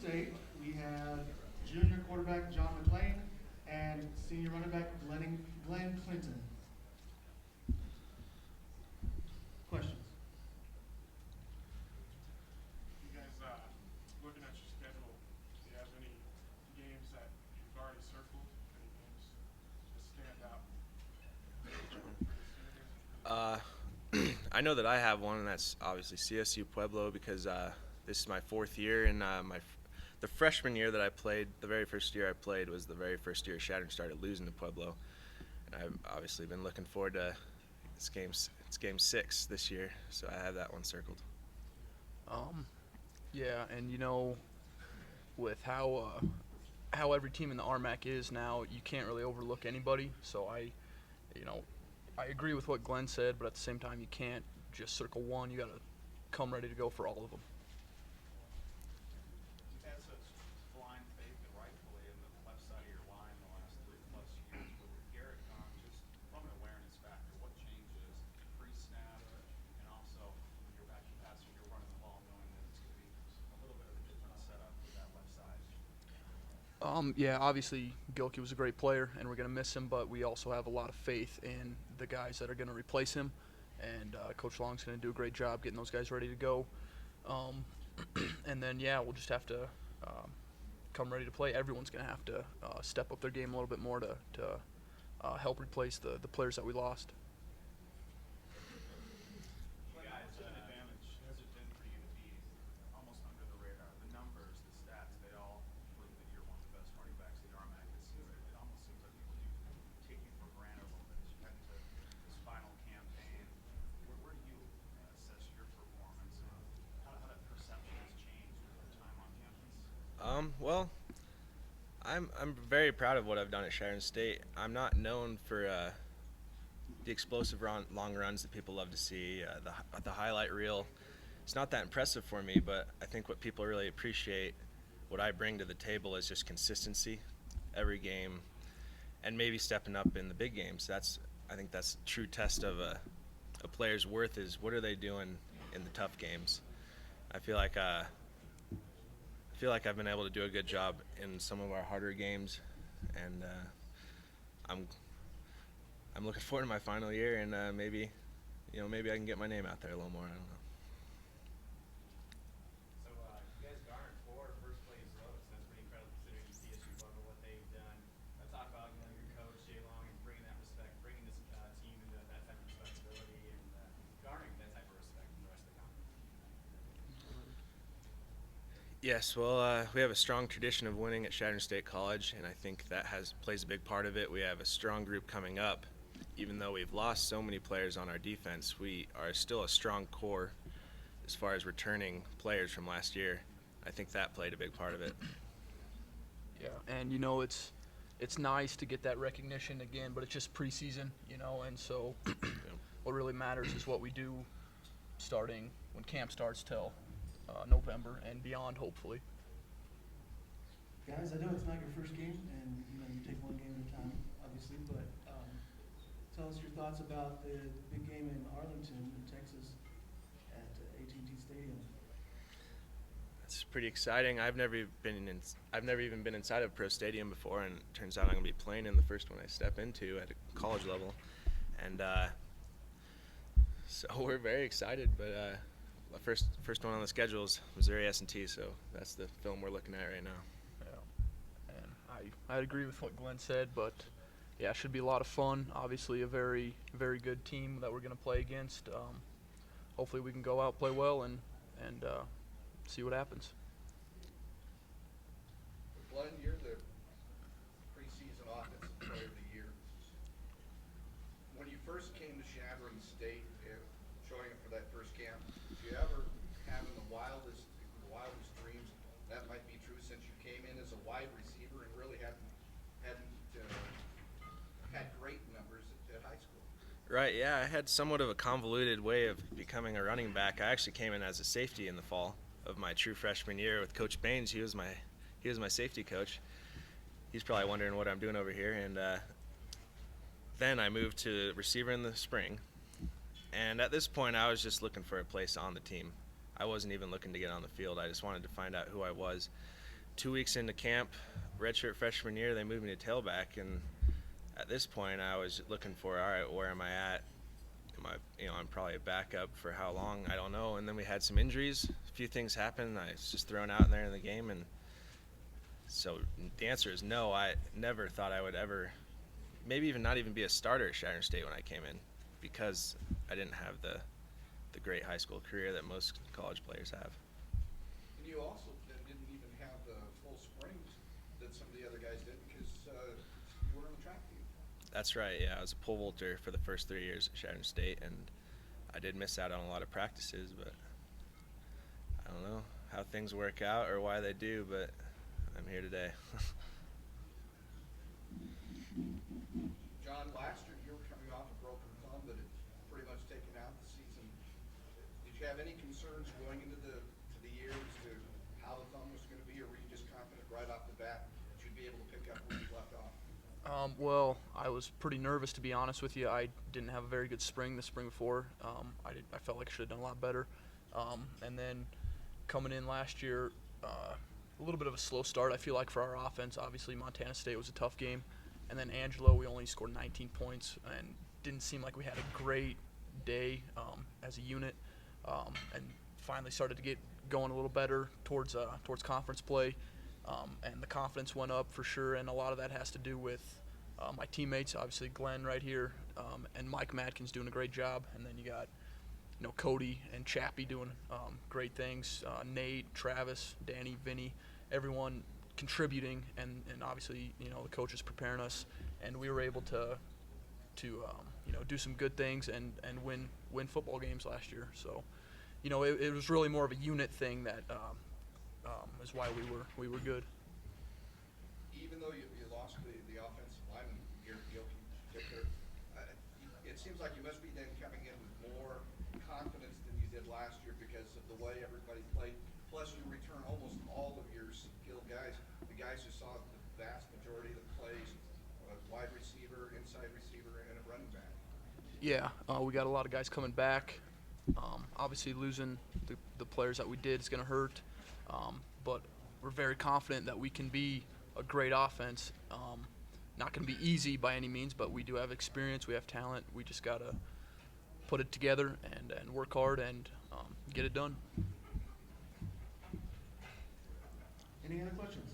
State, we have junior quarterback Jonn McLain and senior running back Glen Clinton. Questions? You guys, looking at your schedule, do you have any games that you've already circled? Any games that stand out? I know that I have one, and that's obviously CSU Pueblo, because this is my fourth year, and the freshman year that I played, the very first year I played was the very first year Chadron started losing to Pueblo, and I've obviously been looking forward to it's game 6 this year, so I have that one circled. Yeah, and with how every team in the RMAC is now, you can't really overlook anybody. So I agree with what Glenn said, but at the same time, you can't just circle one. You got to come ready to go for all of them. You've had such blind faith and rightfully in the left side of your line the last 3+ years, but with Garrett gone, just from an awareness factor, what changes pre-snap and also when you're back to pass, you're running the ball knowing that it's going to be a little bit of a different setup with that left side? Yeah, obviously Gilkey was a great player, and we're going to miss him, but we also have a lot of faith in the guys that are going to replace him, and Coach Long's going to do a great job getting those guys ready to go. And then, we'll just have to come ready to play. Everyone's going to have to step up their game a little bit more to help replace the players that we lost. You guys, an advantage has it been for you to be almost under the radar? The numbers, the stats, they all prove that you're one of the best running backs in the RMAC. It almost seems like people do take you for granted a little bit as you head into this final campaign. Where do you assess your performance and how that perception has changed over time on campus? Well, I'm very proud of what I've done at Chadron State. I'm not known for the explosive long runs that people love to see, the highlight reel. It's not that impressive for me, but I think what people really appreciate, what I bring to the table, is just consistency every game, and maybe stepping up in the big games. I think that's a true test of a player's worth, is what are they doing in the tough games. I feel like I've been able to do a good job in some of our harder games, and I'm looking forward to my final year, and maybe I can get my name out there a little more. I don't know. So you guys garnered 4 first-place votes. That's pretty incredible considering CSU Pueblo, what they've done. Let's talk about your coach, Jay Long, and bringing that respect, bringing this team into that type of respectability and garnering that type of respect from the rest of the conference. Yes, well, we have a strong tradition of winning at Chadron State College, and I think that plays a big part of it. We have a strong group coming up. Even though we've lost so many players on our defense, we are still a strong core as far as returning players from last year. I think that played a big part of it. Yeah, and it's nice to get that recognition again, but it's just preseason, and so what really matters is what we do starting when camp starts till November and beyond, hopefully. Guys, I know it's not your first game, and you take one game at a time, obviously, but tell us your thoughts about the big game in Arlington, Texas, at AT&T Stadium. It's pretty exciting. I've never even been inside of a pro stadium before, and it turns out I'm going to be playing in the first one I step into at a college level, and so we're very excited. But the first one on the schedule is Missouri S&T, so that's the film we're looking at right now. Yeah, and I agree with what Glenn said, but yeah, it should be a lot of fun. Obviously, a very, very good team that we're going to play against. Hopefully, we can go out, play well, and see what happens. Glenn, you're the preseason offensive player of the year. When you first came to Chadron State, showing up for that first camp, did you ever have in the wildest dreams that might be true, since you came in as a wide receiver and really hadn't had great numbers at high school? Right, yeah, I had somewhat of a convoluted way of becoming a running back. I actually came in as a safety in the fall of my true freshman year with Coach Baines. He was my safety coach. He's probably wondering what I'm doing over here. And then I moved to receiver in the spring. And at this point, I was just looking for a place on the team. I wasn't even looking to get on the field. I just wanted to find out who I was. 2 weeks into camp, redshirt freshman year, they moved me to tailback, and at this point, I was looking for, all right, where am I at? I'm probably a backup for how long? I don't know. And then we had some injuries. A few things happened. I was just thrown out there in the game, and so the answer is no. I never thought I would ever, maybe even not even be a starter at Chadron State when I came in, because I didn't have the great high school career that most college players have. And you also didn't even have the full springs that some of the other guys did because you were on the track team. That's right, yeah. I was a pole vaulter for the first 3 years at Chadron State, and I did miss out on a lot of practices, but I don't know how things work out or why they do, but I'm here today. Jonn, last year you were coming off a broken thumb that had pretty much taken out the season. Did you have any concerns going into the year as to how the thumb was going to be, or were you just confident right off the bat that you'd be able to pick up where you left off? Well, I was pretty nervous, to be honest with you. I didn't have a very good spring the spring before. I felt like I should have done a lot better. And then coming in last year, a little bit of a slow start, I feel like, for our offense. Obviously, Montana State was a tough game. And then Angelo, we only scored 19 points and didn't seem like we had a great day as a unit. And finally started to get going a little better towards conference play. And the confidence went up for sure, and a lot of that has to do with my teammates, obviously Glenn right here, and Mike Madkin's doing a great job, and then you got Cody and Chappie doing great things, Nate, Travis, Danny, Vinny, everyone contributing, and obviously the coaches preparing us, and we were able to do some good things and win football games last year. So it was really more of a unit thing that is why we were good. Even though you lost the offensive lineman, Garrett Gilkey in particular, it seems like you must be then coming in with more confidence than you did last year because of the way everybody played. Plus, you return almost all of your skilled guys, the guys who saw the vast majority of the plays, wide receiver, inside receiver, and a running back. Yeah, we got a lot of guys coming back. Obviously, losing the players that we did is going to hurt. But we're very confident that we can be a great offense. Not going to be easy by any means, but we do have experience. We have talent. We just got to put it together and work hard and get it done. Any other questions?